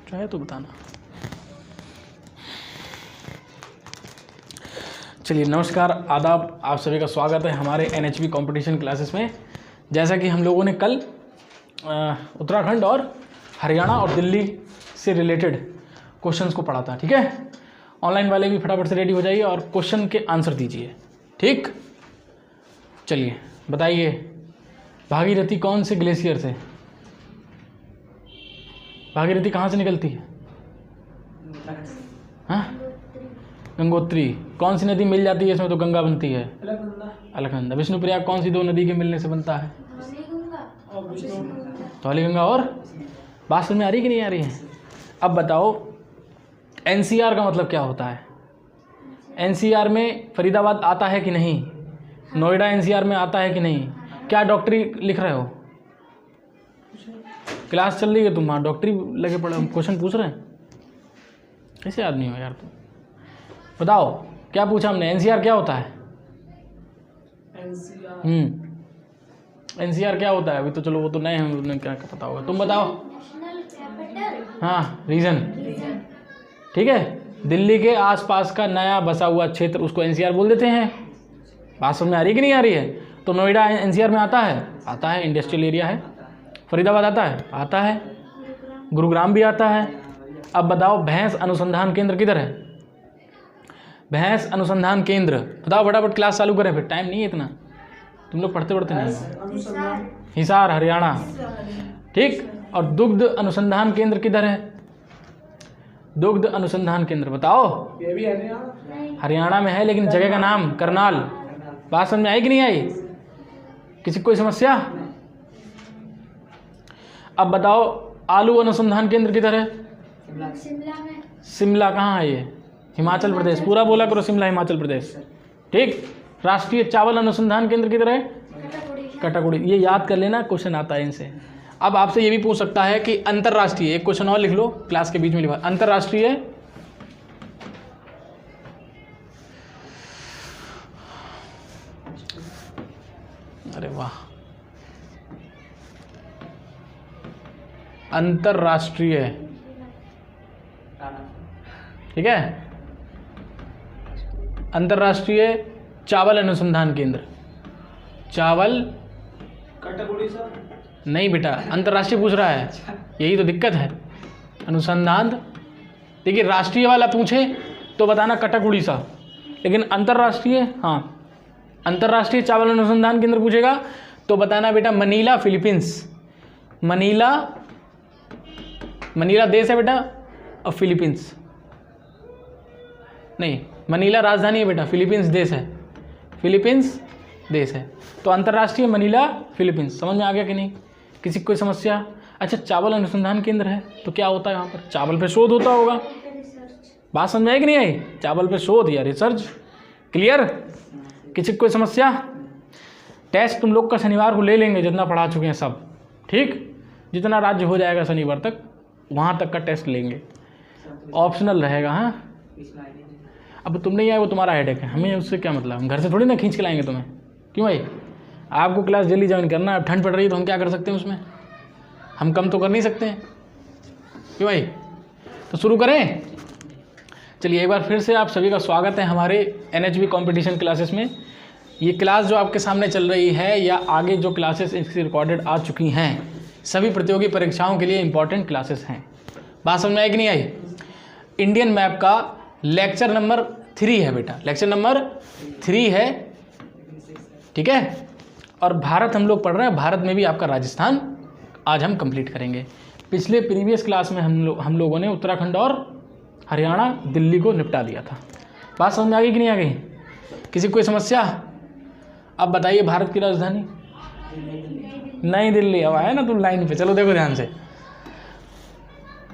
चाहे तो बताना। चलिए नमस्कार, आदाब, आप सभी का स्वागत है हमारे NHB कंपटीशन क्लासेस में। जैसा कि हम लोगों ने कल उत्तराखंड और हरियाणा और दिल्ली से रिलेटेड क्वेश्चंस को पढ़ा था, ठीक है। ऑनलाइन वाले भी फटाफट से रेडी हो जाइए और क्वेश्चन के आंसर दीजिए, ठीक। चलिए बताइए, भागीरथी कौन से ग्लेशियर से, भागीरथी कहाँ से निकलती है? हाँ, गंगोत्री। कौन सी नदी मिल जाती है इसमें तो गंगा बनती है? अलकनंदा। विष्णुप्रयाग कौन सी दो नदी के मिलने से बनता है? धौली गंगा और बात समझ में आ रही कि नहीं आ रही है? अब बताओ NCR का मतलब क्या होता है? NCR में फरीदाबाद आता है कि नहीं? नोएडा NCR में आता है कि नहीं? क्या डॉक्टरी लिख रहे हो? क्लास चल रही है, तुम वहाँ डॉक्टरी लगे पड़े, हम क्वेश्चन पूछ रहे हैं। कैसे आदमी हो यार तुम? बताओ क्या पूछा हमने? NCR क्या होता है? NCR क्या होता है? अभी तो चलो वो तो नए हैं, उन्हें क्या पता होगा, तुम बताओ। हाँ, रीजन, ठीक है। दिल्ली के आसपास का नया बसा हुआ क्षेत्र, उसको NCR बोल देते हैं। बात समझ में आ रही है कि नहीं आ रही है? तो नोएडा NCR में आता है? आता है, इंडस्ट्रियल एरिया है। फरीदाबाद आता है? आता है। गुरुग्राम भी आता है। अब बताओ भैंस अनुसंधान केंद्र किधर है? भैंस अनुसंधान केंद्र बताओ, फटाफट क्लास चालू करें, फिर टाइम नहीं है इतना, तुम लोग पढ़ते नहीं। हिसार, हरियाणा, ठीक। और दुग्ध अनुसंधान केंद्र किधर है? दुग्ध अनुसंधान केंद्र बताओ। ये भी है हरियाणा में है, लेकिन जगह का नाम करनाल। बात समझ में आई कि नहीं आई? किसी कोई समस्या? अब बताओ आलू अनुसंधान केंद्र किधर है? शिमला में। शिमला कहाँ है ये? हिमाचल प्रदेश। पूरा बोला करो, शिमला हिमाचल प्रदेश, ठीक। राष्ट्रीय चावल अनुसंधान केंद्र किधर है? कटाकुड़ी। ये याद कर लेना, क्वेश्चन आता है इनसे। अब आपसे ये भी पूछ सकता है कि अंतर्राष्ट्रीय, एक क्वेश्चन और लिख लो, क्लास के बीच में लिखा, अंतर्राष्ट्रीय अरे वाह, अंतर्राष्ट्रीय, ठीक है, अंतर्राष्ट्रीय चावल अनुसंधान केंद्र। चावल कटाकुड़ी सर नहीं बेटा, अंतर्राष्ट्रीय पूछ रहा है, यही तो दिक्कत है। अनुसंधान, देखिए राष्ट्रीय वाला पूछे तो बताना कटक उड़ीसा, लेकिन अंतर्राष्ट्रीय, हाँ अंतर्राष्ट्रीय चावल अनुसंधान केंद्र पूछेगा तो बताना बेटा मनीला, फिलीपींस। मनीला, मनीला देश है बेटा, और फिलीपींस नहीं, मनीला राजधानी है बेटा, फिलीपींस देश है, फिलीपींस देश है। तो अंतर्राष्ट्रीय मनीला, फिलीपींस। समझ में आ गया कि नहीं? किसी को कोई समस्या? अच्छा, चावल अनुसंधान केंद्र है तो क्या होता है यहाँ पर? चावल पे शोध होता होगा। बात समझ में आई कि नहीं आई? चावल पे शोध या रिसर्च, क्लियर? किसी को कोई समस्या? टेस्ट तुम लोग का शनिवार को ले लेंगे, जितना पढ़ा चुके हैं सब, ठीक। जितना राज्य हो जाएगा शनिवार तक, वहाँ तक का टेस्ट लेंगे, ऑप्शनल रहेगा। हाँ, अब तुम नहीं आए वो तुम्हारा हेडेक है, हमें उससे क्या मतलब, हम घर से थोड़ी ना खींच के लाएंगे तुम्हें। क्यों भाई? आपको क्लास जल्दी ज्वाइन करना है, अब ठंड पड़ रही है तो हम क्या कर सकते हैं उसमें? हम कम तो कर नहीं सकते हैं। क्यों भाई? तो शुरू करें। चलिए एक बार फिर से आप सभी का स्वागत है हमारे NHB कंपटीशन क्लासेस में। ये क्लास जो आपके सामने चल रही है या आगे जो क्लासेस इसकी रिकॉर्डेड आ चुकी हैं, सभी प्रतियोगी परीक्षाओं के लिए इंपॉर्टेंट क्लासेस हैं। बात समझ में आई कि नहीं आई? इंडियन मैप का लेक्चर नंबर 3 है बेटा, लेक्चर नंबर 3 है, ठीक है। और भारत हम लोग पढ़ रहे हैं, भारत में भी आपका राजस्थान आज हम कंप्लीट करेंगे। पिछले प्रीवियस क्लास में हम लोगों ने उत्तराखंड और हरियाणा, दिल्ली को निपटा लिया था। बात समझ में आ गई कि नहीं आ गई? किसी को कोई समस्या? अब बताइए भारत की राजधानी? नई दिल्ली। अब आया ना तुम लाइन पे, चलो देखो ध्यान से,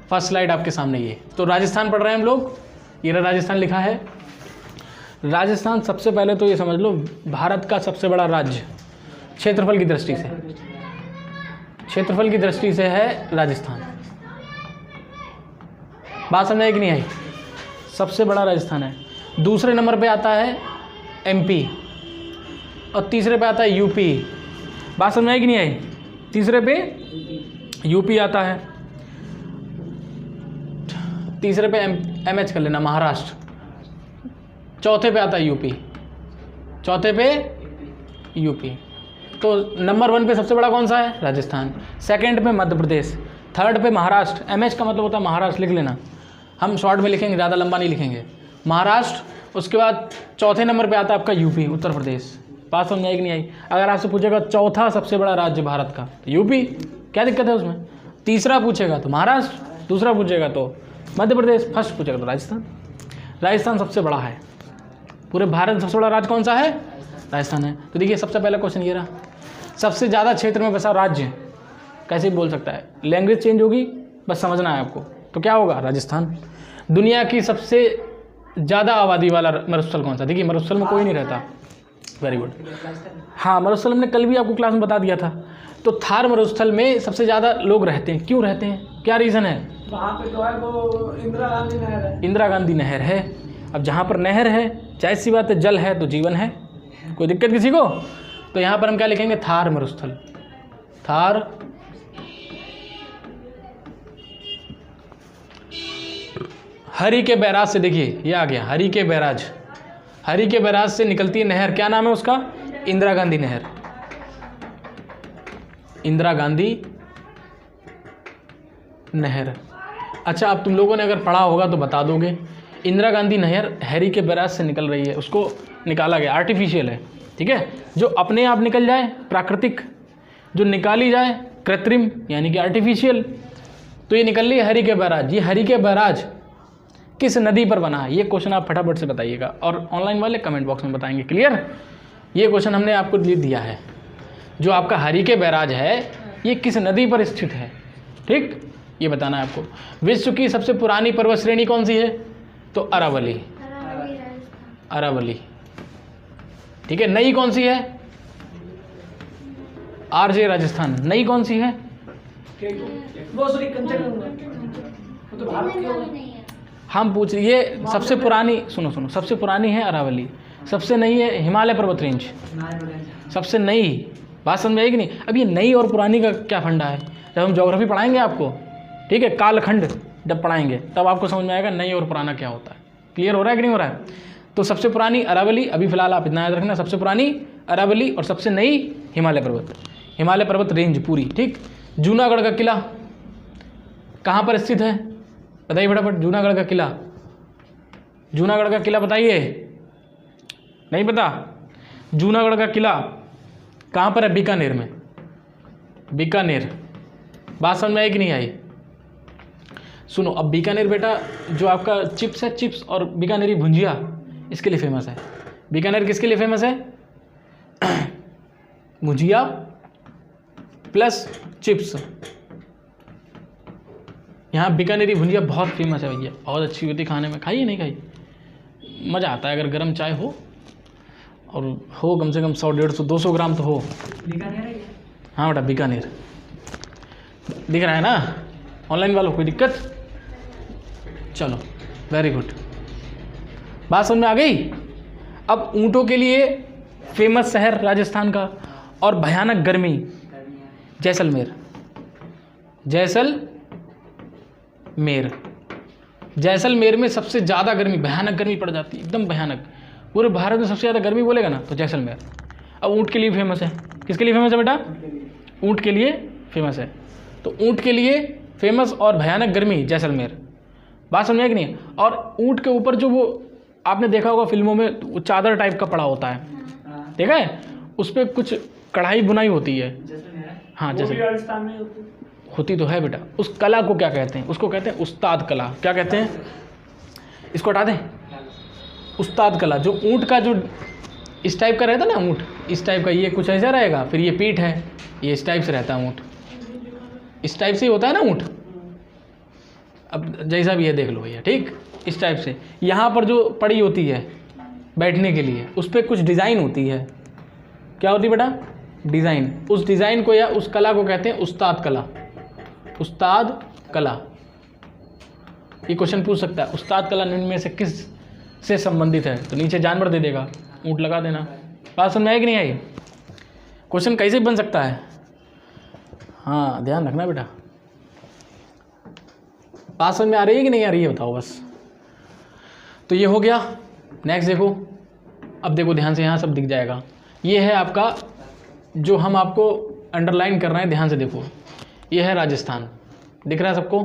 फर्स्ट स्लाइड आपके सामने ये। तो राजस्थान पढ़ रहे हैं हम लोग, ये राजस्थान लिखा है। राजस्थान सबसे पहले तो ये समझ लो भारत का सबसे बड़ा राज्य क्षेत्रफल की दृष्टि से, क्षेत्रफल की दृष्टि से है राजस्थान। बात समझ आई कि नहीं आई? सबसे बड़ा राजस्थान है। दूसरे नंबर पे आता है MP और तीसरे पे आता है UP। बात समझ आई कि नहीं आई? तीसरे पे UP आता है तीसरे पे MH कर लेना महाराष्ट्र, चौथे पे आता है यूपी, चौथे पे यूपी। तो नंबर 1 पे सबसे बड़ा कौन सा है? राजस्थान। सेकंड पे मध्य प्रदेश, थर्ड पे महाराष्ट्र। MH का मतलब होता है महाराष्ट्र, लिख लेना, हम शॉर्ट में लिखेंगे, ज़्यादा लंबा नहीं लिखेंगे। महाराष्ट्र, उसके बाद चौथे नंबर पे आता है आपका यूपी, उत्तर प्रदेश। बात समझ आई कि नहीं आई? अगर आपसे पूछेगा चौथा सबसे बड़ा राज्य भारत का, यूपी, क्या दिक्कत है उसमें? तीसरा पूछेगा तो महाराष्ट्र, दूसरा पूछेगा तो मध्य प्रदेश, फर्स्ट पूछेगा तो राजस्थान। राजस्थान सबसे बड़ा है पूरे भारत में। सबसे बड़ा राज्य कौन सा है? राजस्थान है। तो देखिए सबसे पहला क्वेश्चन ये रहा, सबसे ज़्यादा क्षेत्र में बसा राज्य कैसे बोल सकता है? लैंग्वेज चेंज होगी, बस समझना है आपको। तो क्या होगा? राजस्थान। दुनिया की सबसे ज़्यादा आबादी वाला मरुस्थल कौन सा? देखिए मरुस्थल में कोई नहीं रहता। Very good. हाँ, मरुस्थल हमने कल भी आपको क्लास में बता दिया था। तो थार मरुस्थल में सबसे ज़्यादा लोग रहते हैं। क्यों रहते हैं? क्या रीज़न है? वहाँ पे जो है वो इंदिरा गांधी नहर है। इंदिरा गांधी नहर है। अब जहाँ पर नहर है, जाहिर सी बात है, जल है तो जीवन है। कोई दिक्कत किसी को? तो यहाँ पर हम क्या लिखेंगे? थार मरुस्थल। थार हरि के बैराज से, देखिए ये आ गया हरि के बैराज। हरि के बैराज से निकलती है नहर, क्या नाम है उसका? इंदिरा गांधी नहर। इंदिरा गांधी नहर। अच्छा, अब तुम लोगों ने अगर पढ़ा होगा तो बता दोगे। इंदिरा गांधी नहर हरि के बैराज से निकल रही है, उसको निकाला गया, आर्टिफिशियल है, ठीक है। जो अपने आप निकल जाए प्राकृतिक, जो निकाली जाए कृत्रिम यानी कि आर्टिफिशियल। तो ये निकल रही है हरि के बैराज। ये हरि के बैराज किस नदी पर बना है? ये क्वेश्चन आप फटाफट से बताइएगा, और ऑनलाइन वाले कमेंट बॉक्स में बताएंगे। क्लियर? ये क्वेश्चन हमने आपको दिया है। जो आपका हरि के बैराज है ये किस नदी पर स्थित है, ठीक, ये बताना है आपको। विश्व की सबसे पुरानी पर्वत श्रेणी कौन सी है? तो अरावली। अरावली, ठीक है। नई कौन सी है? RJ राजस्थान। नई कौन सी है? वो सॉरी कंचनजंगा, वो तो भारत की होगी। हम पूछ रहे, ये सबसे पुरानी, सुनो, सबसे पुरानी है अरावली, सबसे नई है हिमालय पर्वत रेंज। सबसे नई, बात समझ में आएगी नहीं? अब ये नई और पुरानी का क्या फंडा है? जब हम ज्योग्राफी पढ़ाएंगे आपको, ठीक है, कालखंड जब पढ़ाएंगे तब आपको समझ में आएगा नई और पुराना क्या होता है। क्लियर हो रहा है कि नहीं हो रहा है? तो सबसे पुरानी अरावली, अभी फिलहाल आप इतना याद रखना, सबसे पुरानी अरावली और सबसे नई हिमालय पर्वत, हिमालय पर्वत रेंज पूरी, ठीक। जूनागढ़ का किला कहाँ पर स्थित है? बताइए फटाफट। जूनागढ़ का किला, जूनागढ़ का किला बताइए। नहीं पता? जूनागढ़ का किला कहाँ पर है? बीकानेर में। बीकानेर। बात समझ में आई कि नहीं आई? सुनो, अब बीकानेर बेटा जो आपका चिप्स है, चिप्स और बीकानेरी भुंजिया, इसके लिए फेमस है। बीकानेर किसके लिए फेमस है? भुजिया प्लस चिप्स। यहाँ बीकानेरी भुंजिया बहुत फेमस है भैया, बहुत अच्छी होती खाने में। खाइए, नहीं खाई? मज़ा आता है अगर गर्म चाय हो, और हो कम से कम 100, 150, 200 ग्राम तो हो। हाँ बेटा, बीकानेर दिख रहा है ना ऑनलाइन वालों? कोई दिक्कत? चलो, वेरी गुड। बात समझ में आ गई? अब ऊँटों के लिए फेमस शहर राजस्थान का और भयानक गर्मी, जैसलमेर। जैसलमेर, जैसलमेर में सबसे ज़्यादा गर्मी, भयानक गर्मी पड़ जाती है, एकदम भयानक। पूरे भारत में सबसे ज़्यादा गर्मी बोलेगा ना तो जैसलमेर। अब ऊँट के लिए फेमस है। किसके लिए फेमस है बेटा? ऊँट के लिए फेमस है। तो ऊँट के लिए फेमस और भयानक गर्मी, जैसलमेर। बात समझ में कि नहीं? और ऊँट के ऊपर जो वो आपने देखा होगा फिल्मों में, वो चादर टाइप का पड़ा होता है, देखा है? उस पर कुछ कढ़ाई बुनाई होती है। हाँ, जैसे राजस्थान में होती तो है बेटा। उस कला को क्या कहते हैं? उसको कहते हैं उस्ताद कला। क्या कहते हैं? इसको हटा दें, उस्ताद कला। जो ऊँट का जो इस टाइप का रहता है ना, ऊँट इस टाइप का, ये कुछ ऐसा रहेगा, फिर ये पीठ है, ये इस टाइप से रहता है ऊँट, इस टाइप से ही होता है ना ऊँट। अब जैसा भी है देख लो भैया, ठीक, इस टाइप से। यहाँ पर जो पड़ी होती है बैठने के लिए, उस पर कुछ डिज़ाइन होती है। क्या होती है बेटा? डिज़ाइन। उस डिज़ाइन को या उस कला को कहते हैं उस्ताद कला। उस्ताद कला, ये क्वेश्चन पूछ सकता है, उस्ताद कला निम्न में से किस से संबंधित है? तो नीचे जानवर दे देगा, ऊँट लगा देना। बात समझ में आई कि नहीं आई? क्वेश्चन कैसे बन सकता है? हाँ, ध्यान रखना बेटा। बात समझ में आ रही है कि नहीं आ रही है बताओ बस। तो ये हो गया। नेक्स्ट देखो, अब देखो ध्यान से, यहाँ सब दिख जाएगा। ये है आपका जो हम आपको अंडरलाइन कर रहे हैं, ध्यान से देखो। ये है राजस्थान, दिख रहा है सबको?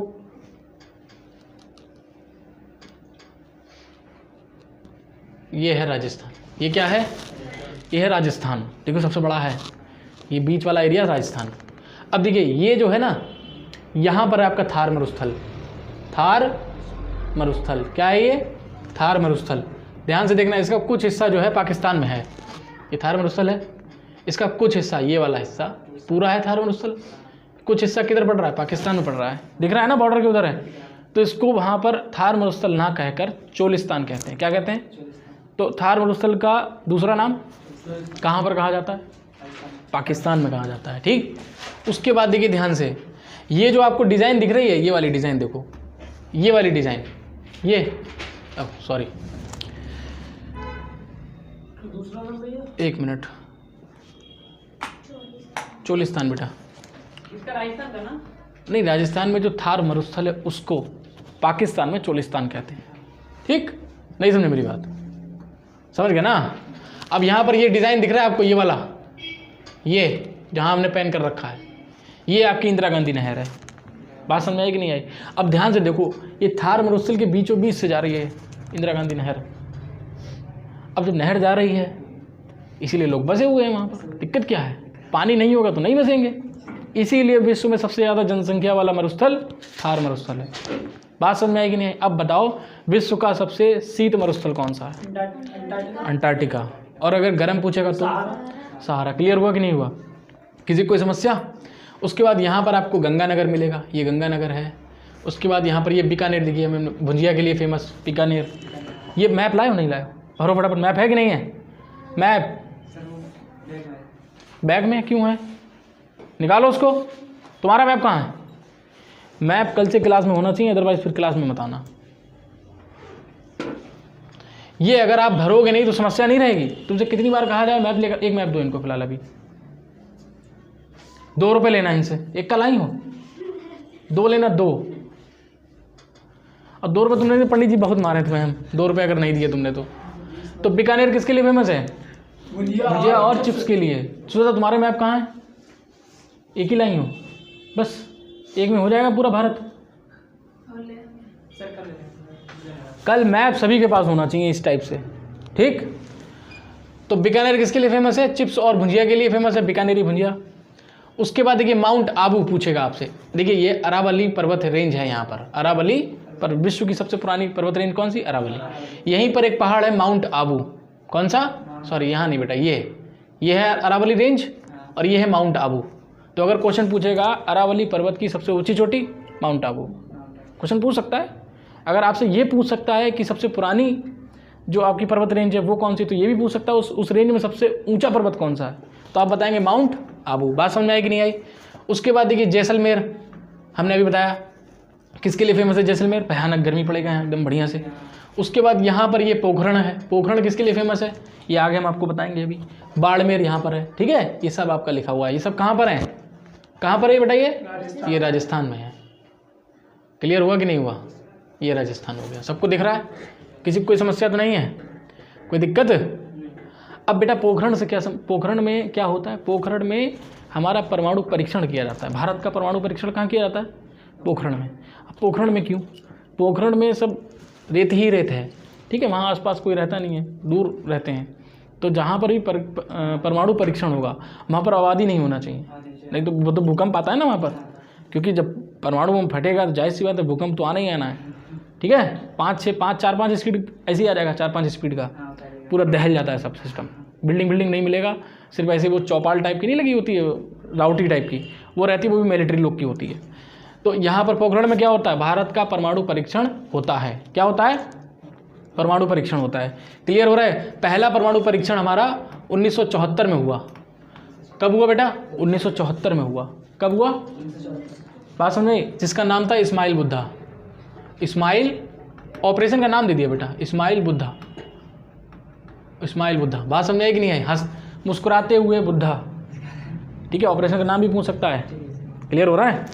ये है राजस्थान। ये क्या है? ये है राजस्थान। देखो सबसे बड़ा है ये बीच वाला एरिया राजस्थान। अब देखिए ये जो है ना, यहाँ पर है आपका थार मरुस्थल। थार मरुस्थल क्या है? ये थार मरुस्थल। ध्यान से देखना, इसका कुछ हिस्सा जो है पाकिस्तान में है। ये थार मरुस्थल है, इसका कुछ हिस्सा, ये वाला हिस्सा पूरा है थार मरुस्थल। कुछ हिस्सा किधर पड़ रहा है? पाकिस्तान में पड़ रहा है, दिख रहा है ना, बॉर्डर के उधर है। तो इसको वहाँ पर थार मरुस्थल ना कहकर चोलिस्तान कहते हैं। क्या कहते हैं? तो थार मरुस्थल का दूसरा नाम कहाँ पर कहा जाता है? पाकिस्तान में कहा जाता है। ठीक, उसके बाद देखिए ध्यान से, ये जो आपको डिज़ाइन दिख रही है, ये वाली डिज़ाइन देखो, ये वाली डिज़ाइन, ये सॉरी दूसरा नाम भैया, एक मिनट, चोलिस्तान बेटा। इसका राजस्थान का ना? नहीं, राजस्थान में जो थार मरुस्थल है उसको पाकिस्तान में चोलिस्तान कहते हैं। ठीक, नहीं समझे मेरी बात? समझ गए ना? अब यहाँ पर ये डिज़ाइन दिख रहा है आपको, ये वाला, ये जहाँ हमने पेन कर रखा है, ये आपकी इंदिरा गांधी नहर है। बात समझ आई कि नहीं आई? अब ध्यान से देखो, ये थार मरुस्थल के बीचों बीच से जा रही है इंदिरा गांधी नहर। अब जब नहर जा रही है इसीलिए लोग बसे हुए हैं वहाँ पर। दिक्कत क्या है? पानी नहीं होगा तो नहीं बसेंगे, इसीलिए विश्व में सबसे ज़्यादा जनसंख्या वाला मरुस्थल थार मरुस्थल है। बात समझ में आएगी नहीं? अब बताओ विश्व का सबसे शीत मरुस्थल कौन सा है? अंटार्कटिका। और अगर गर्म पूछेगा तो सहारा। क्लियर हुआ कि नहीं हुआ? किसी कोई समस्या? उसके बाद यहाँ पर आपको गंगानगर मिलेगा, ये गंगानगर है। उसके बाद यहाँ पर ये बीकानेर देखिए, हमें भुजिया के लिए फेमस बीकानेर। ये मैप लाए हो नहीं लाए हो? भरो फटाफट, मैप है कि नहीं है? मैप बैग में क्यों है? निकालो उसको। तुम्हारा मैप कहाँ है? मैप कल से क्लास में होना चाहिए, अदरवाइज फिर क्लास में मत आना। ये अगर आप भरोगे नहीं तो समस्या नहीं रहेगी। तुमसे कितनी बार कहा जाए मैप लेकर, एक मैप दो इनको फिलहाल, अभी 2 रुपये लेना इनसे। एक कल आई हो, 2 लेना, 2। और 2 रुपये तुमने, पंडित जी बहुत मारे तुम्हें हम, 2 रुपये अगर नहीं दिए तुमने तो बीकानेर किसके लिए फेमस है? भुजिया और चिप्स के लिए। सोचा तुम्हारे मैप कहाँ है? एक ही लाई हो, बस एक में हो जाएगा पूरा भारत। कल मैप सभी के पास होना चाहिए इस टाइप से। ठीक, तो बीकानेर किसके लिए फेमस है? चिप्स और भुजिया के लिए फेमस है, बीकानेरी भुजिया। उसके बाद देखिए माउंट आबू पूछेगा आपसे। देखिए ये अरावली पर्वत रेंज है यहाँ पर, अरावली पर विश्व की सबसे पुरानी पर्वत रेंज कौन सी? अरावली। यहीं पर एक पहाड़ है माउंट आबू। कौन सा? सॉरी यहाँ नहीं बेटा, ये है अरावली रेंज और ये है माउंट आबू। तो अगर क्वेश्चन पूछेगा अरावली पर्वत की सबसे ऊंची चोटी माउंट आबू, क्वेश्चन पूछ सकता है। अगर आपसे ये पूछ सकता है कि सबसे पुरानी जो आपकी पर्वत रेंज है वो कौन सी, तो ये भी पूछ सकता है उस रेंज में सबसे ऊंचा पर्वत कौन सा है, तो आप बताएंगे माउंट आबू। बात समझ में आई कि नहीं आई? उसके बाद देखिए जैसलमेर, हमने अभी बताया किसके लिए फेमस है जैसलमेर? भयानक गर्मी पड़ेगा यहाँ एकदम बढ़िया से। उसके बाद यहाँ पर ये पोखरण है, पोखरण किसके लिए फेमस है? ये आगे हम आपको बताएंगे अभी। बाड़मेर यहाँ पर है, ठीक है, ये सब आपका लिखा हुआ है। ये सब कहाँ पर है? कहाँ पर है बताइए? ये राजस्थान में है। क्लियर हुआ कि नहीं हुआ? ये राजस्थान हो गया। सबको दिख रहा है? किसी को कोई समस्या तो नहीं है? कोई दिक्कत? अब बेटा पोखरण से क्या पोखरण में क्या होता है? पोखरण में हमारा परमाणु परीक्षण किया जाता है। भारत का परमाणु परीक्षण कहाँ किया जाता है? पोखरण में। अब पोखरण में क्यों? पोखरण में सब रेत ही रेत है, ठीक है, वहाँ आसपास कोई रहता नहीं है, दूर रहते हैं। तो जहाँ पर भी परमाणु परीक्षण होगा वहाँ पर आबादी नहीं होना चाहिए, नहीं तो वो तो भूकंप आता है ना वहाँ पर, क्योंकि जब परमाणु बम फटेगा तो जाहिर सी बात है भूकंप तो आना ही आना है, ठीक है। 4-5 स्पीड ऐसे ही आ जाएगा, 4-5 स्पीड का पूरा दहल जाता है सब सिस्टम। बिल्डिंग नहीं मिलेगा, सिर्फ ऐसे वो चौपाल टाइप की नहीं लगी होती है, राउटी टाइप की वो रहती है, वो भी मिलिट्री लोग की होती है। तो यहाँ पर पोखरण में क्या होता है? भारत का परमाणु परीक्षण होता है। क्या होता है? परमाणु परीक्षण होता है। क्लियर हो रहा है? पहला परमाणु परीक्षण हमारा 1974 में हुआ। कब हुआ बेटा? 1974 में हुआ। कब हुआ? बात समझ में? जिसका नाम था इस्माइल बुद्धा। इस्माइल, ऑपरेशन का नाम दे दिया बेटा, इस्माइल बुद्धा। इस्माइल बुद्धा। बात समझ आई कि नहीं आई? हंस मुस्कुराते हुए बुद्धा, ठीक है। ऑपरेशन का नाम भी पूछ सकता है। क्लियर हो रहा है?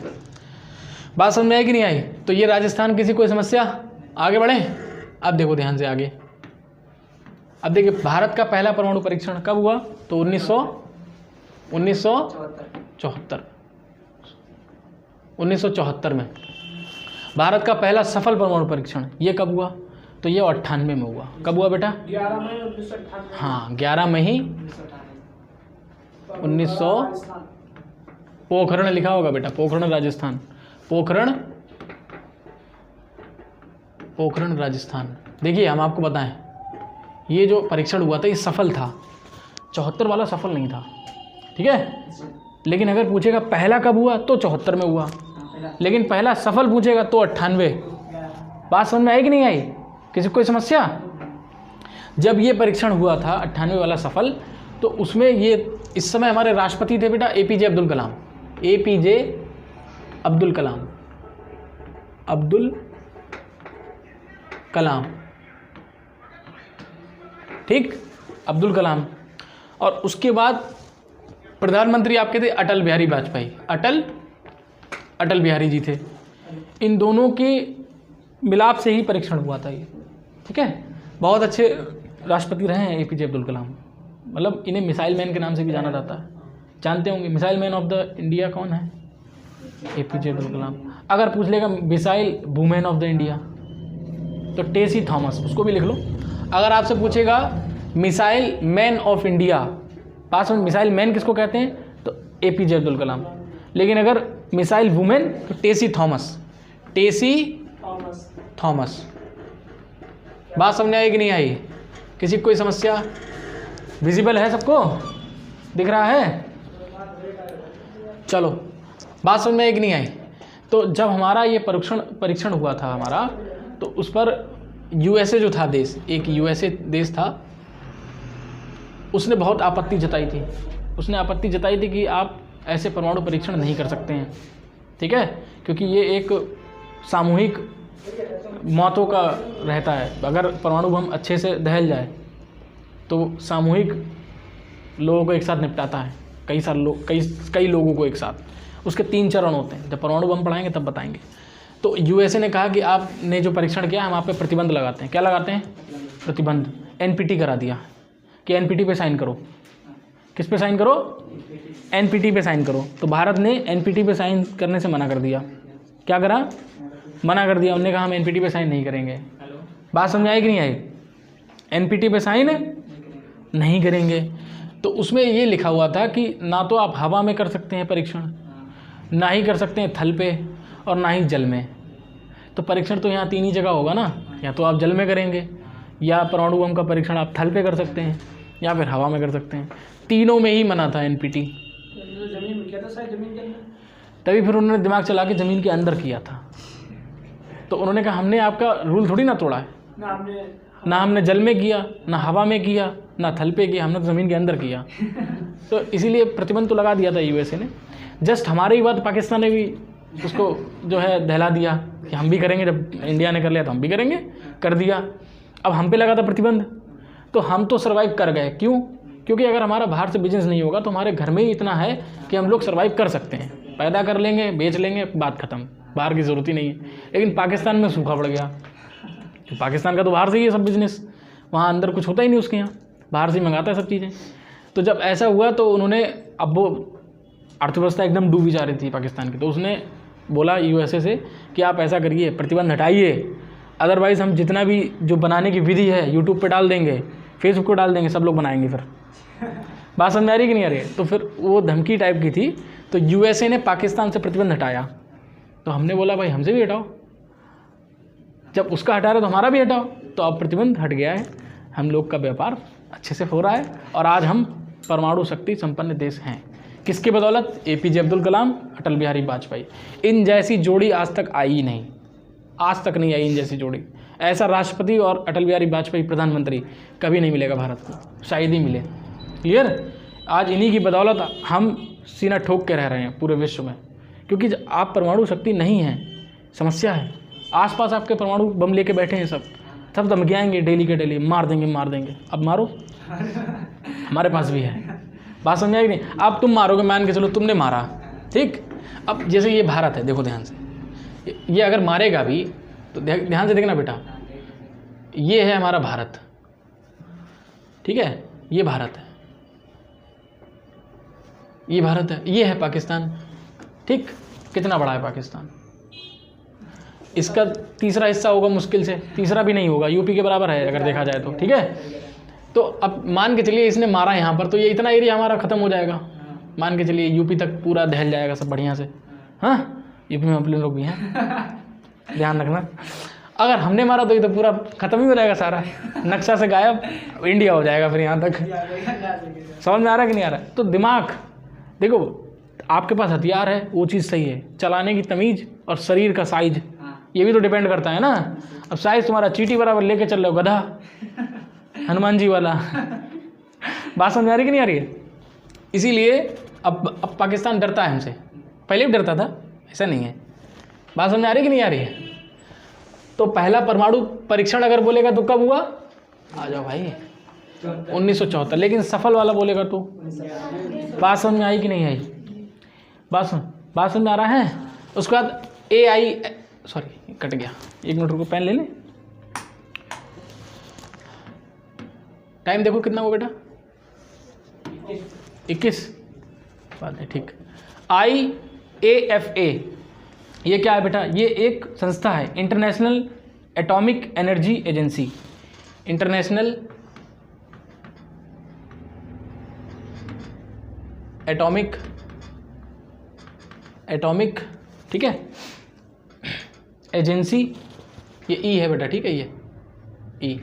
बात समझ में आई कि नहीं आई? तो ये राजस्थान, किसी कोई समस्या? आगे बढ़े। अब देखो ध्यान से आगे। अब देखिए भारत का पहला परमाणु परीक्षण कब हुआ? तो 1974 में भारत का पहला सफल परमाणु परीक्षण ये कब हुआ? तो ये 98 में हुआ। कब हुआ बेटा? 11 मई 1998। हाँ 11 मई 1900। पोखरण लिखा होगा बेटा, पोखरण राजस्थान, पोखरण राजस्थान। देखिए हम आपको बताएं, ये जो परीक्षण हुआ था ये सफल था, 74 वाला सफल नहीं था, ठीक है। लेकिन अगर पूछेगा पहला कब हुआ तो 74 में हुआ, लेकिन पहला सफल पूछेगा तो 98। बात समझ में आई कि नहीं आई? किसी कोई समस्या? जब ये परीक्षण हुआ था 98 वाला सफल, तो उसमें ये इस समय हमारे राष्ट्रपति थे बेटा एपीजे अब्दुल कलाम। एपीजे अब्दुल कलाम, ठीक, अब्दुल कलाम। और उसके बाद प्रधानमंत्री आपके थे अटल बिहारी वाजपेयी, अटल बिहारी जी थे। इन दोनों के मिलाप से ही परीक्षण हुआ था ये, ठीक है। बहुत अच्छे राष्ट्रपति रहे हैं एपीजे अब्दुल कलाम, मतलब इन्हें मिसाइल मैन के नाम से भी जाना जाता है, जानते होंगे। Missile man of the India कौन है? एपीजे अब्दुल कलाम। अगर पूछ लेगा missile women of the India तो टेसी थॉमस, उसको भी लिख लो। अगर आपसे पूछेगा मिसाइल मैन ऑफ इंडिया, पास में मिसाइल मैन किसको कहते हैं? तो एपीजे अब्दुल कलाम। लेकिन अगर मिसाइल वुमेन तो टेसी थॉमस। बात समझ आई कि नहीं आई? किसी को कोई समस्या? विजिबल है सबको? दिख रहा है? चलो बात समझ में आई कि नहीं आई? तो जब हमारा ये परीक्षण हुआ था हमारा, तो उस पर यूएसए जो था देश, एक यूएसए देश था, उसने बहुत आपत्ति जताई थी। उसने आपत्ति जताई थी कि आप ऐसे परमाणु परीक्षण नहीं कर सकते हैं, ठीक है, क्योंकि ये एक सामूहिक मौतों का रहता है। अगर परमाणु बम अच्छे से दहल जाए तो सामूहिक लोगों को एक साथ निपटाता है, कई लोगों को एक साथ। उसके 3 चरण होते हैं, जब परमाणु बम पढ़ाएंगे तब बताएंगे। तो यूएसए ने कहा कि आपने जो परीक्षण किया हम आप पे प्रतिबंध लगाते हैं। क्या लगाते हैं? प्रतिबंध। एनपीटी करा दिया कि एनपीटी पे साइन करो। किस पे साइन करो? एनपीटी पे साइन करो। तो भारत ने एनपीटी पे साइन करने से मना कर दिया। क्या करा? मना कर दिया। उन्होंने कहा हम एनपीटी पे साइन नहीं करेंगे। बात समझ आई कि नहीं आई? एनपीटी पे साइन नहीं करेंगे। तो उसमें ये लिखा हुआ था कि ना तो आप हवा में कर सकते हैं परीक्षण, ना ही कर सकते हैं थल पे, और ना ही जल में। तो परीक्षण तो यहाँ 3 ही जगह होगा ना, या तो आप जल में करेंगे, या परमाणु बम का परीक्षण आप थल पे कर सकते हैं, या फिर हवा में कर सकते हैं। तीनों में ही मना था एनपीटी। जमीन में किया था शायद, जमीन के अंदर। तभी फिर उन्होंने दिमाग चला के ज़मीन के अंदर किया था। तो उन्होंने कहा हमने आपका रूल थोड़ी ना तोड़ा है, ना हमने जल में किया, ना हवा में किया, ना थल पे किया, हमने तो ज़मीन के अंदर किया। तो इसीलिए प्रतिबंध तो लगा दिया था यूएसए ने। जस्ट हमारे ही बात पाकिस्तान ने भी उसको जो है दहला दिया कि हम भी करेंगे, जब इंडिया ने कर लिया तो हम भी करेंगे, कर दिया। अब हम पे लगा था प्रतिबंध, तो हम तो सर्वाइव कर गए। क्यों? क्योंकि अगर हमारा बाहर से बिजनेस नहीं होगा तो हमारे घर में ही इतना है कि हम लोग सर्वाइव कर सकते हैं, पैदा कर लेंगे, बेच लेंगे, बात ख़त्म, बाहर की ज़रूरत ही नहीं है। लेकिन पाकिस्तान में सूखा पड़ गया, तो पाकिस्तान का तो बाहर से ही है सब बिजनेस, वहाँ अंदर कुछ होता ही नहीं उसके यहाँ, बाहर से ही मंगाता है सब चीज़ें। तो जब ऐसा हुआ तो उन्होंने, अब वो अर्थव्यवस्था एकदम डूबी जा रही थी पाकिस्तान की, तो उसने बोला यूएसए से कि आप ऐसा करिए, प्रतिबंध हटाइए, अदरवाइज़ हम जितना भी जो बनाने की विधि है यूट्यूब पे डाल देंगे, फेसबुक पे डाल देंगे, सब लोग बनाएंगे। फिर बात समझ आ रही कि नहीं आ रही? तो फिर वो धमकी टाइप की थी। तो यूएसए ने पाकिस्तान से प्रतिबंध हटाया, तो हमने बोला भाई हमसे भी हटाओ, जब उसका हटा रहे तो हमारा भी हटाओ। तो अब प्रतिबंध हट गया है, हम लोग का व्यापार अच्छे से हो रहा है, और आज हम परमाणु शक्ति संपन्न देश हैं। किसकी बदौलत? एपीजे अब्दुल कलाम, अटल बिहारी वाजपेयी। इन जैसी जोड़ी आज तक आई नहीं, आज तक नहीं आई इन जैसी जोड़ी। ऐसा राष्ट्रपति और अटल बिहारी वाजपेयी प्रधानमंत्री कभी नहीं मिलेगा भारत को, शायद ही मिले। क्लियर? आज इन्हीं की बदौलत हम सीना ठोक के रह रहे हैं पूरे विश्व में, क्योंकि आप परमाणु शक्ति नहीं है, समस्या है। आसपास आपके परमाणु बम लेके बैठे हैं, सब धमकियाएंगे डेली के डेली, मार देंगे। अब मारो, हमारे पास भी है। बात समझ आई नहीं? अब तुम मारोगे, मान के चलो तुमने मारा, ठीक। अब जैसे ये भारत है, देखो ध्यान से, ये अगर मारेगा भी तो ध्यान से देखना बेटा, ये है हमारा भारत, ठीक है, ये भारत है, ये भारत है, ये है पाकिस्तान, ठीक। कितना बड़ा है पाकिस्तान, इसका तीसरा हिस्सा होगा मुश्किल से, तीसरा भी नहीं होगा, यूपी के बराबर है अगर देखा जाए तो, ठीक है। तो अब मान के चलिए इसने मारा यहाँ पर, तो ये इतना एरिया हमारा ख़त्म हो जाएगा, मान के चलिए यूपी तक पूरा दहल जाएगा सब बढ़िया से। हाँ, यूपी में अपने लोग भी हैं, ध्यान रखना। अगर हमने मारा तो ये तो पूरा ख़त्म ही हो जाएगा सारा, नक्शा से गायब, इंडिया हो जाएगा फिर यहाँ तक। समझ में आ रहा है कि नहीं आ रहा है? तो दिमाग देखो, आपके पास हथियार है वो चीज़ सही है, चलाने की तमीज़ और शरीर का साइज ये भी तो डिपेंड करता है ना। अब साइज तुम्हारा चींटी बराबर लेके चल रहे हो, गधा हनुमान जी वाला। बात समझ आ रही कि नहीं आ रही है? इसीलिए अब पाकिस्तान डरता है हमसे, पहले भी डरता था, ऐसा नहीं है। बात समझ आ रही कि नहीं आ रही है? तो पहला परमाणु परीक्षण अगर बोलेगा तो कब हुआ? आ जाओ भाई, 1974। लेकिन सफल वाला बोलेगा तो बात समझ में आई कि नहीं आई? बात समझ में आ रहा है? उसके बाद सॉरी कट गया, 1 मिनट रुको, पेन ले लें। टाइम देखो कितना हुआ बेटा, 21 बात है, ठीक। IAEA ये क्या है बेटा? ये एक संस्था है, international atomic energy agency, international atomic, ठीक है, एजेंसी, ये ई है बेटा, ठीक है, ये E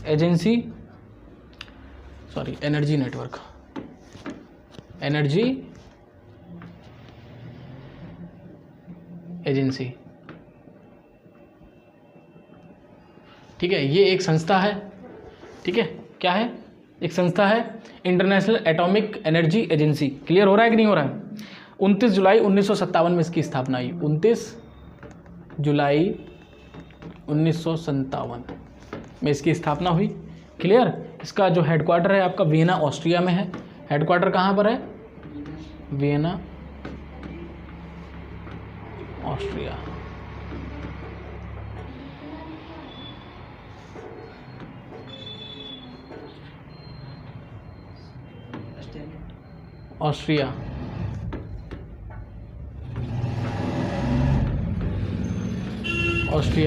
agency sorry, energy network, energy agency, ठीक है। ये एक संस्था है, ठीक है, क्या है? एक संस्था है, international atomic energy agency. Clear हो रहा है कि नहीं हो रहा है? 29 जुलाई 1957 में इसकी स्थापना हुई, 29 जुलाई 1957 में इसकी स्थापना हुई। क्लियर? इसका जो हेडक्वार्टर है आपका वियना ऑस्ट्रिया में है। हेडक्वार्टर कहाँ पर है? Vienna Austria. ऑस्ट्रिया,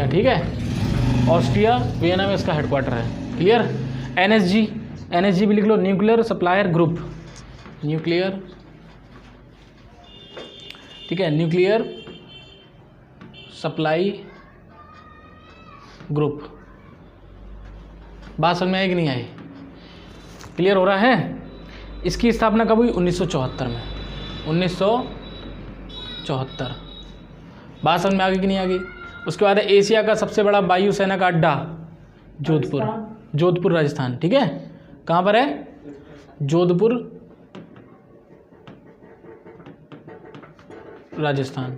ठीक है, ऑस्ट्रिया वियना में इसका हेडक्वार्टर है। क्लियर? एनएसजी भी लिख लो, न्यूक्लियर सप्लायर ग्रुप, न्यूक्लियर, ठीक है, न्यूक्लियर सप्लाई ग्रुप। बात समझ में आई कि नहीं आई? क्लियर हो रहा है? इसकी स्थापना कब हुई? 1974 में, 1974। बात समझ में आ गई कि नहीं आ गई? उसके बाद एशिया का सबसे बड़ा वायुसेना का अड्डा जोधपुर राजस्थान, ठीक है। कहाँ पर है? जोधपुर राजस्थान।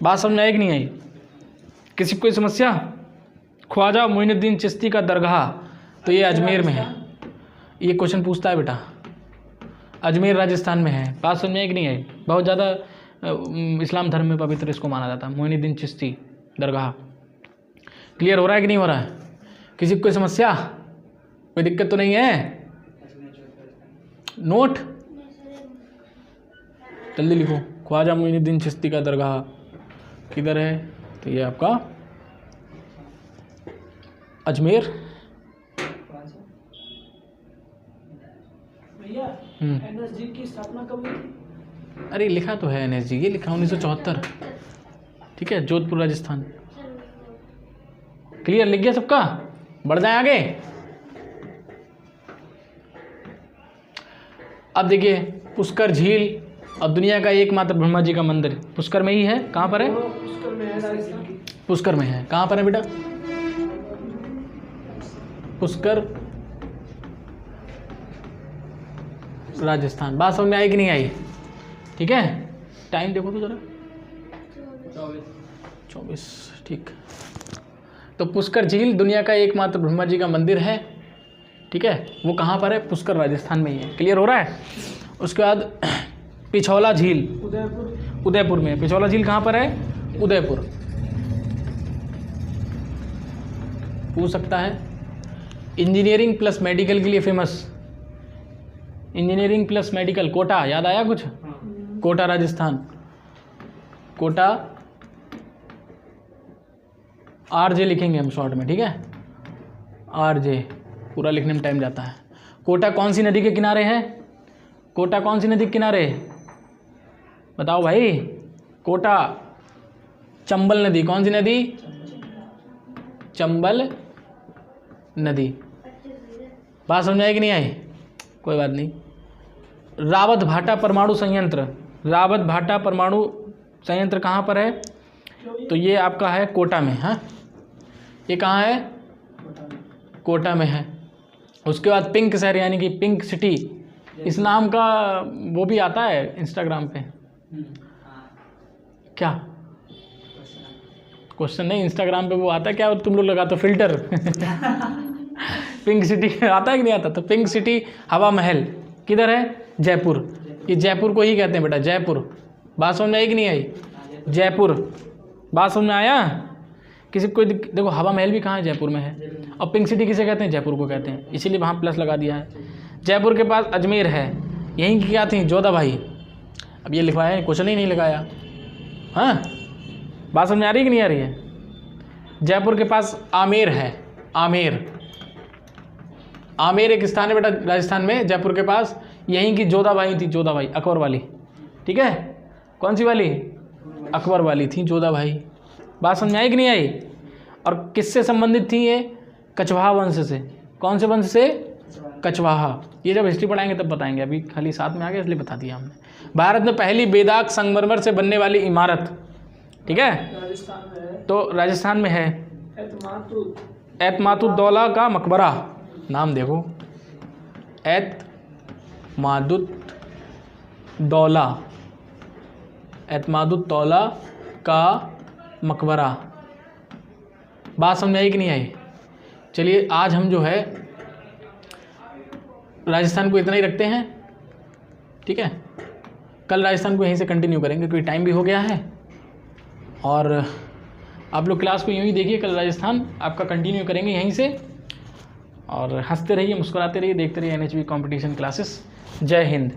बात समझ में आई कि नहीं आई? किसी को कोई समस्या? ख्वाजा मोइनुद्दीन चिश्ती का दरगाह, तो ये अजमेर में है। ये क्वेश्चन पूछता है बेटा, अजमेर राजस्थान में है। बात समझ में आई कि नहीं आई? बहुत ज़्यादा इस्लाम धर्म में पवित्र इसको माना जाता है, मोइनुद्दीन चिश्ती दरगाह। क्लियर हो रहा है कि नहीं हो रहा है? किसी को कोई समस्या, कोई दिक्कत तो नहीं है? नोट जल्दी लिखो, ख्वाजा मोइनुद्दीन चिश्ती का दरगाह किधर है? तो ये आपका अजमेर। भैया एनएसजी की स्थापना कब हुई थी? अरे लिखा तो है एनएसजी, ये लिखा 1974, ठीक है, जोधपुर राजस्थान। क्लियर? लिख गया सबका? बढ़ जाए आगे। अब देखिए, पुष्कर झील और दुनिया का एकमात्र ब्रह्मा जी का मंदिर पुष्कर में ही है। कहाँ पर है? पुष्कर में है, राजस्थान। पुष्कर में है। कहाँ पर है बेटा? पुष्कर राजस्थान। बात समझ में आई कि नहीं आई? ठीक है, टाइम देखो तो जरा, 24, ठीक। तो पुष्कर झील दुनिया का एकमात्र ब्रह्मा जी का मंदिर है, ठीक है, वो कहाँ पर है? पुष्कर राजस्थान में ही है। क्लियर हो रहा है? उसके बाद पिछौला झील उदयपुर। उदयपुर में है। पिछौला झील कहाँ पर है? उदयपुर। पूछ सकता है। इंजीनियरिंग प्लस मेडिकल के लिए famous, engineering plus medical Kota, याद आया कुछ? कोटा राजस्थान, कोटा आरजे लिखेंगे हम शॉर्ट में, ठीक है, आरजे, पूरा लिखने में टाइम जाता है। कोटा कौन सी नदी के किनारे है? कोटा कौन सी नदी के किनारे है? बताओ भाई। कोटा चंबल नदी, कौन सी नदी? चंबल नदी। बात समझ आई कि नहीं आई? कोई बात नहीं। रावत भाटा परमाणु संयंत्र, रावत भाटा परमाणु संयंत्र कहाँ पर है? तो ये आपका है कोटा में। हाँ, ये कहाँ है? कोटा में है। उसके बाद पिंक शहर यानी कि पिंक सिटी, इस नाम का वो भी आता है इंस्टाग्राम पे। क्या क्वेश्चन नहीं, इंस्टाग्राम पे वो आता है, क्या तुम लोग लगाते हो फिल्टर? पिंक सिटी आता है कि नहीं आता? तो पिंक सिटी हवा महल किधर है? जयपुर। ये जयपुर को ही कहते हैं बेटा, जयपुर। बात समझ में आई कि नहीं आई? जयपुर। बात समझ में आया? किसी कोई देखो, हवा महल भी कहाँ है? जयपुर में है। और पिंक सिटी किसे कहते हैं? जयपुर को कहते हैं, इसीलिए वहाँ प्लस लगा दिया है। जयपुर के पास अजमेर है, यहीं की क्या थी? जोधाबाई। अब ये लिखवाया, क्वेश्चन ही नहीं लगाया। हाँ, बात समझ में आ रही है कि नहीं आ रही है? जयपुर के पास आमेर है, आमेर। आमेर एक स्थान है बेटा राजस्थान में, जयपुर के पास। यहीं की जोधाबाई थी, जोधाबाई अकबर वाली, ठीक है। कौन सी वाली? अकबर वाली थी जोधाबाई। बात समझ में आई कि नहीं आई? और किससे संबंधित थी ये? कछवाहा वंश से। कौन से वंश से? कछवाहा। ये जब हिस्ट्री पढ़ाएंगे तब बताएंगे, अभी खाली साथ में आ गया इसलिए बता दिया हमने। भारत में पहली बेदाग संगमरमर से बनने वाली इमारत, ठीक है, राजस्थान में है, तो राजस्थान में है एतमातुद दौला का मकबरा। नाम देखो, एतमातुद दौला, एतमातुद दौला का मकबरा। बात समझ आई कि नहीं आई? चलिए, आज हम जो है राजस्थान को इतना ही रखते हैं, ठीक है। कल राजस्थान को यहीं से कंटिन्यू करेंगे क्योंकि टाइम भी हो गया है। और आप लोग क्लास को यूँ ही देखिए, कल राजस्थान आपका कंटिन्यू करेंगे यहीं से। और हंसते रहिए, मुस्कुराते रहिए, देखते रहिए NHB कंपटीशन क्लासेस। जय हिंद।